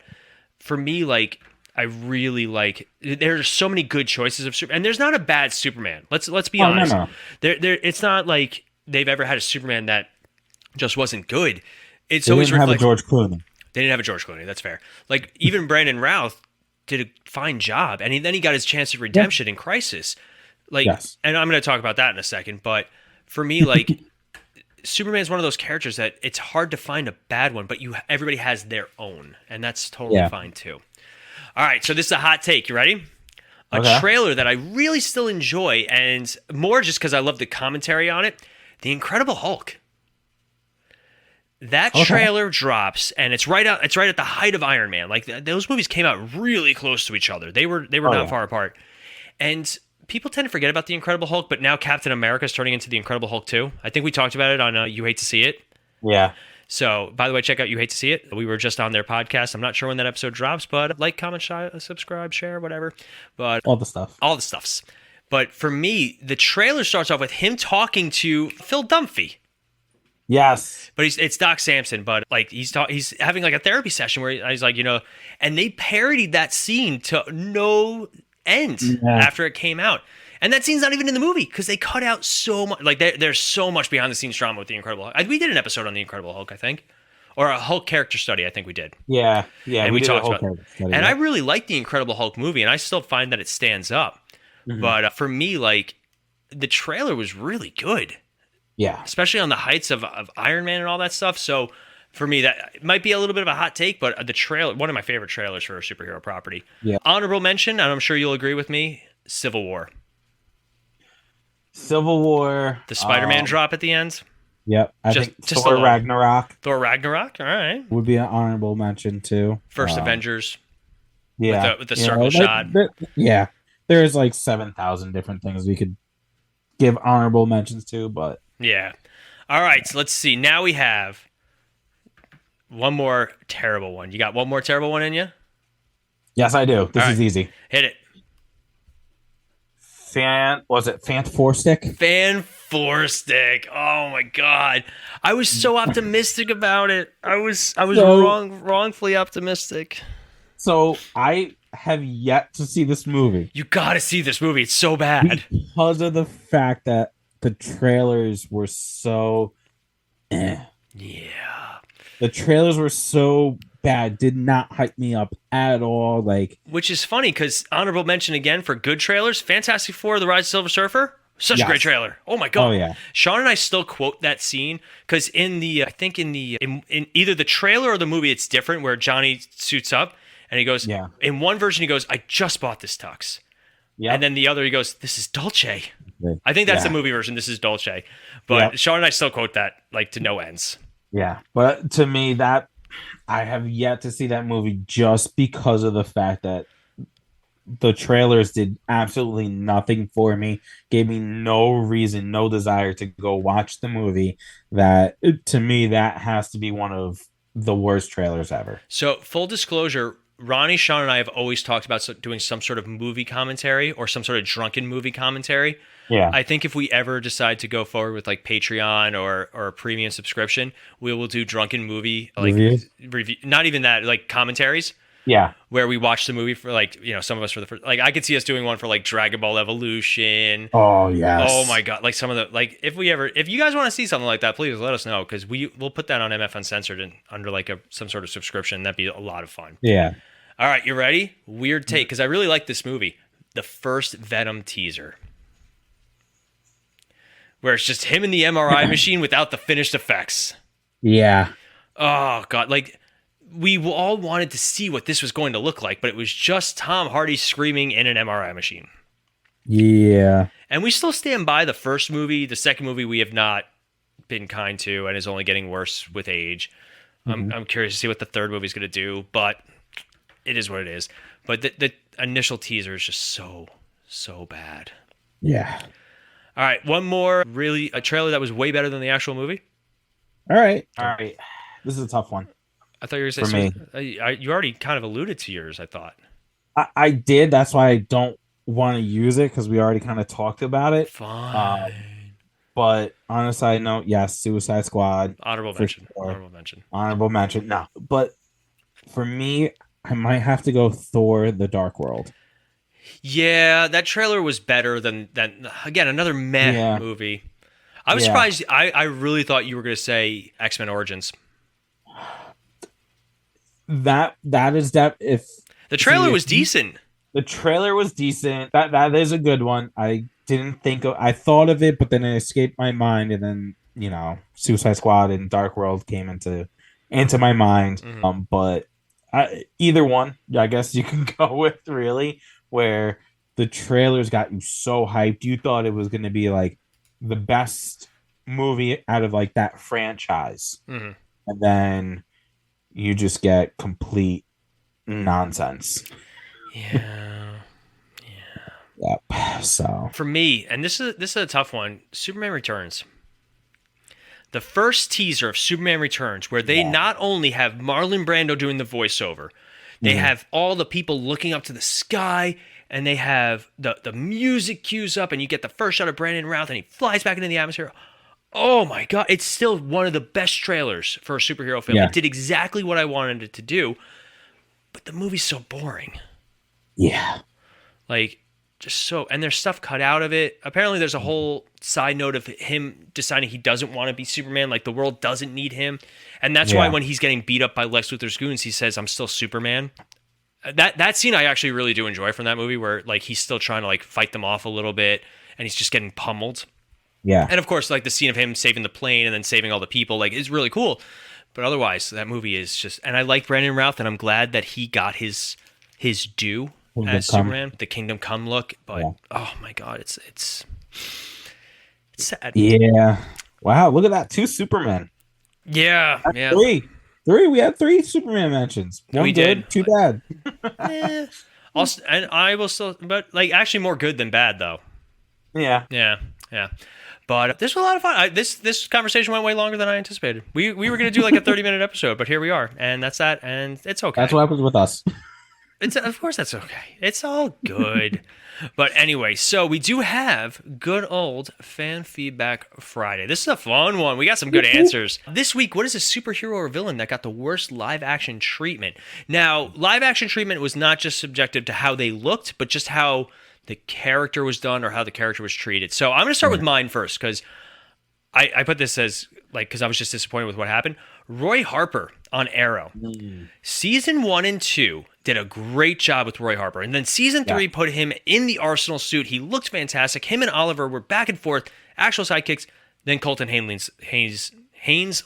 Speaker 3: for me, like, I really like. There's so many good choices of Superman, and there's not a bad Superman. Let's be honest. No. It's not like they've ever had a Superman that just wasn't good. It's
Speaker 4: they
Speaker 3: always
Speaker 4: didn't have a George Clooney.
Speaker 3: They didn't have a George Clooney. That's fair. Like, even Brandon Routh did a fine job, and then he got his chance of redemption in Crisis. Like, and I'm going to talk about that in a second. But for me, like, Superman's one of those characters that it's hard to find a bad one, but everybody has their own, and that's totally fine too. All right, so this is a hot take. You ready? A trailer that I really still enjoy, and more just because I love the commentary on it. The Incredible Hulk. That trailer drops, and it's right at the height of Iron Man. Like, those movies came out really close to each other. They were not far apart, and people tend to forget about the Incredible Hulk. But now Captain America is turning into the Incredible Hulk too. I think we talked about it on You Hate to See It.
Speaker 4: Yeah.
Speaker 3: So, by the way, check out You Hate to See It. We were just on their podcast. I'm not sure when that episode drops, but like, comment, subscribe, share, whatever. But
Speaker 4: all the stuffs.
Speaker 3: But for me, the trailer starts off with him talking to Phil Dunphy.
Speaker 4: Yes.
Speaker 3: But it's Doc Samson, but like, he's having like a therapy session where he's like, and they parodied that scene to no end after it came out. And that scene's not even in the movie because they cut out so much. Like, there's so much behind the scenes drama with the Incredible Hulk. We did an episode on the Incredible Hulk, I think, or a Hulk character study. I think we did.
Speaker 4: Yeah.
Speaker 3: And we talked about it. And I really like the Incredible Hulk movie, and I still find that it stands up. Mm-hmm. But for me, like, the trailer was really good.
Speaker 4: Yeah.
Speaker 3: Especially on the heights of Iron Man and all that stuff. So for me, that might be a little bit of a hot take, but the trailer, one of my favorite trailers for a superhero property.
Speaker 4: Yeah.
Speaker 3: Honorable mention, and I'm sure you'll agree with me, Civil War. The Spider-Man drop at the end.
Speaker 4: Yep. I think Thor Ragnarok.
Speaker 3: Thor Ragnarok, all right.
Speaker 4: Would be an honorable mention too.
Speaker 3: First Avengers.
Speaker 4: Yeah,
Speaker 3: with the circle shot.
Speaker 4: Yeah, there's like 7,000 different things we could give honorable mentions to, but
Speaker 3: yeah. All right, so let's see. Now we have one more terrible one. You got one more terrible one in you?
Speaker 4: yes, I do. This is easy.
Speaker 3: Hit it.
Speaker 4: Fan Four Stick?
Speaker 3: Fan Four Stick. Oh my god. I was so optimistic about it. I was wrongfully optimistic.
Speaker 4: So I have yet to see this movie.
Speaker 3: You gotta see this movie. It's so bad.
Speaker 4: Because of the fact that the trailers were so
Speaker 3: Yeah.
Speaker 4: The trailers were so bad, did not hype me up at all. Like,
Speaker 3: which is funny because honorable mention again for good trailers, Fantastic Four: The Rise of Silver Surfer. Such a great trailer. Oh my god.
Speaker 4: Oh yeah.
Speaker 3: Sean and I still quote that scene because in either the trailer or the movie, it's different where Johnny suits up and he goes, in one version he goes, I just bought this tux. Yeah. And then the other he goes, this is Dolce. I think that's the movie version. This is Dolce. But Sean and I still quote that like to no ends.
Speaker 4: Yeah. But to me, that I have yet to see that movie just because of the fact that the trailers did absolutely nothing for me, gave me no reason, no desire to go watch the movie. That to me, that has to be one of the worst trailers ever.
Speaker 3: So full disclosure, Ronnie, Sean, and I have always talked about doing some sort of movie commentary or some sort of drunken movie commentary.
Speaker 4: Yeah.
Speaker 3: I think if we ever decide to go forward with like Patreon or a premium subscription, we will do drunken movie like review. Not even that, like commentaries.
Speaker 4: Yeah.
Speaker 3: Where we watch the movie for like, some of us for the first, like I could see us doing one for like Dragon Ball Evolution.
Speaker 4: Oh yes.
Speaker 3: Oh my god. Like some of the, like if you guys want to see something like that, please let us know. Cause we'll put that on MF Uncensored and under like some sort of subscription. That'd be a lot of fun.
Speaker 4: Yeah.
Speaker 3: All right. You ready? Weird take. Cause I really like this movie. The first Venom teaser. Where it's just him in the MRI machine without the finished effects.
Speaker 4: Yeah.
Speaker 3: Oh god. Like, we all wanted to see what this was going to look like, but it was just Tom Hardy screaming in an MRI machine.
Speaker 4: Yeah.
Speaker 3: And we still stand by the first movie. The second movie we have not been kind to and is only getting worse with age. I'm curious to see what the third movie is going to do, but it is what it is. But the initial teaser is just so bad.
Speaker 4: Yeah.
Speaker 3: All right, one more, really, a trailer that was way better than the actual movie.
Speaker 4: All right. This is a tough one.
Speaker 3: I thought you were going to say, you already kind of alluded to yours, I thought.
Speaker 4: I did. That's why I don't want to use it because we already kind of talked about it.
Speaker 3: Fine.
Speaker 4: But on a side note, yes, Suicide Squad.
Speaker 3: Honorable mention.
Speaker 4: Honorable mention. No. But for me, I might have to go Thor: The Dark World.
Speaker 3: Yeah, that trailer was better than again, another meh movie. I was surprised. I really thought you were going to say X-Men Origins.
Speaker 4: That is that. If
Speaker 3: the trailer was decent.
Speaker 4: The trailer was decent. That is a good one. I didn't think I thought of it, but then it escaped my mind, and then Suicide Squad and Dark World came into my mind.
Speaker 3: Mm-hmm.
Speaker 4: But either one, I guess you can go with, really, where the trailers got you so hyped, you thought it was going to be like the best movie out of like that franchise,
Speaker 3: and
Speaker 4: then you just get complete nonsense.
Speaker 3: Yeah.
Speaker 4: Yep. So
Speaker 3: for me, and this is a tough one, Superman Returns. The first teaser of Superman Returns, where they not only have Marlon Brando doing the voiceover, they have all the people looking up to the sky, and they have the music cues up, and you get the first shot of Brandon Routh, and he flies back into the atmosphere. Oh my god, it's still one of the best trailers for a superhero film. It did exactly what I wanted it to do, but the movie's so boring.
Speaker 4: Yeah.
Speaker 3: Like, just so, and there's stuff cut out of it. Apparently there's a whole side note of him deciding he doesn't want to be Superman, like the world doesn't need him. And that's why when he's getting beat up by Lex Luthor's goons, he says, I'm still Superman. That scene I actually really do enjoy from that movie, where like he's still trying to like fight them off a little bit, and he's just getting pummeled.
Speaker 4: Yeah.
Speaker 3: And of course, like the scene of him saving the plane and then saving all the people, like, is really cool. But otherwise, that movie is just, and I like Brandon Routh, and I'm glad that he got his due as Superman, the Kingdom Come look. But oh my god, it's sad.
Speaker 4: Yeah. Wow, look at that, 2 Supermen.
Speaker 3: Yeah.
Speaker 4: Three. Three. We had 3 Superman mentions. One
Speaker 3: We
Speaker 4: good,
Speaker 3: did.
Speaker 4: 2 bad.
Speaker 3: And I will still, but like actually more good than bad though.
Speaker 4: Yeah.
Speaker 3: Yeah. But this was a lot of fun. This conversation went way longer than I anticipated. We were gonna do like a 30-minute episode, but here we are, and that's that, and it's okay.
Speaker 4: That's what happens with us.
Speaker 3: Of course that's okay. It's all good. But anyway, so we do have good old fan feedback Friday. This is a fun one. We got some good answers. This week, what is a superhero or villain that got the worst live action treatment? Now, live action treatment was not just subjective to how they looked, but just how the character was done or how the character was treated. So I'm going to start with mine first because I put this as like because I was just disappointed with what happened. Roy Harper on Arrow. Season 1 and 2 did a great job with Roy Harper. And then season 3 put him in the Arsenal suit. He looked fantastic. Him and Oliver were back and forth, actual sidekicks. Then Colton Haynes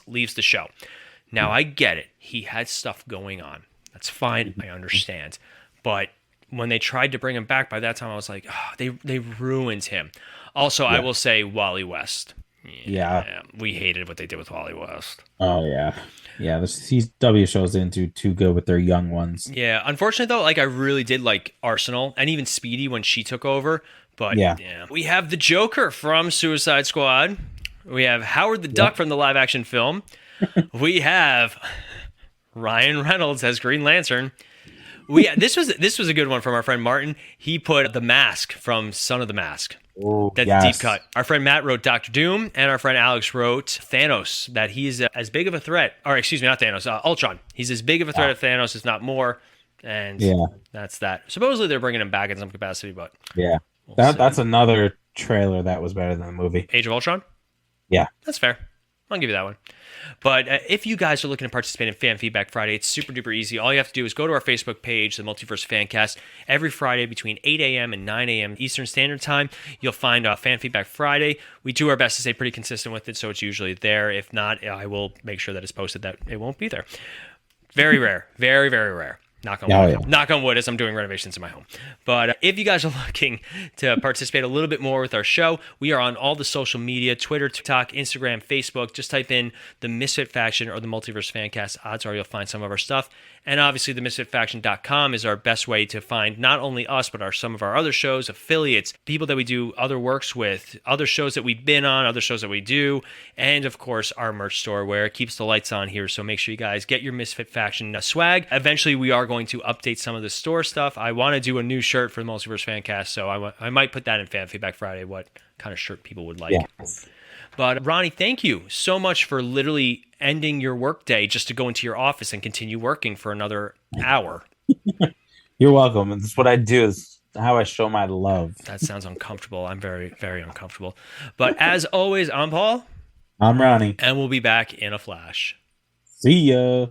Speaker 3: leaves the show. Now, I get it. He had stuff going on. That's fine. I understand. But when they tried to bring him back, by that time, I was like, oh, they ruined him. Also, I will say Wally West. Yeah. We hated what they did with Wally West.
Speaker 4: Oh, yeah. Yeah, the CW shows didn't do too good with their young ones.
Speaker 3: Yeah, unfortunately, though, like I really did like Arsenal and even Speedy when she took over. But yeah. We have the Joker from Suicide Squad. We have Howard the Duck from the live action film. We have Ryan Reynolds as Green Lantern. This was a good one from our friend Martin. He put the Mask from Son of the Mask.
Speaker 4: Oh,
Speaker 3: that's a deep cut. Our friend Matt wrote Doctor Doom, and our friend Alex wrote Thanos, that he's as big of a threat, or excuse me, not Thanos, Ultron. He's as big of a threat as Thanos, if not more, and that's that. Supposedly they're bringing him back in some capacity, but
Speaker 4: that's another trailer that was better than the movie.
Speaker 3: Age of Ultron?
Speaker 4: Yeah.
Speaker 3: That's fair. I'll give you that one. But if you guys are looking to participate in Fan Feedback Friday, it's super duper easy. All you have to do is go to our Facebook page, the Multiverse Fan Cast. Every Friday between 8 a.m. and 9 a.m. Eastern Standard Time, you'll find Fan Feedback Friday. We do our best to stay pretty consistent with it, so it's usually there. If not, I will make sure that it's posted that it won't be there. Very rare. Very, very rare. Knock on wood. Yeah. Knock on wood as I'm doing renovations in my home. But if you guys are looking to participate a little bit more with our show, we are on all the social media, Twitter, TikTok, Instagram, Facebook. Just type in the Misfit Faction or the Multiverse Fancast. Odds are you'll find some of our stuff. And obviously, themisfitfaction.com is our best way to find not only us, but some of our other shows, affiliates, people that we do other works with, other shows that we've been on, other shows that we do, and of course, our merch store where it keeps the lights on here. So make sure you guys get your Misfit Faction swag. Eventually, we are going to update some of the store stuff. I want to do a new shirt for the Multiverse Fancast, so I might put that in Fan Feedback Friday, what kind of shirt people would like. Yes. But Ronnie, thank you so much for literally ending your workday just to go into your office and continue working for another hour.
Speaker 4: You're welcome. And that's what I do, is how I show my love.
Speaker 3: That sounds uncomfortable. I'm very, very uncomfortable. But as always, I'm Paul.
Speaker 4: I'm Ronnie.
Speaker 3: And we'll be back in a flash.
Speaker 4: See ya.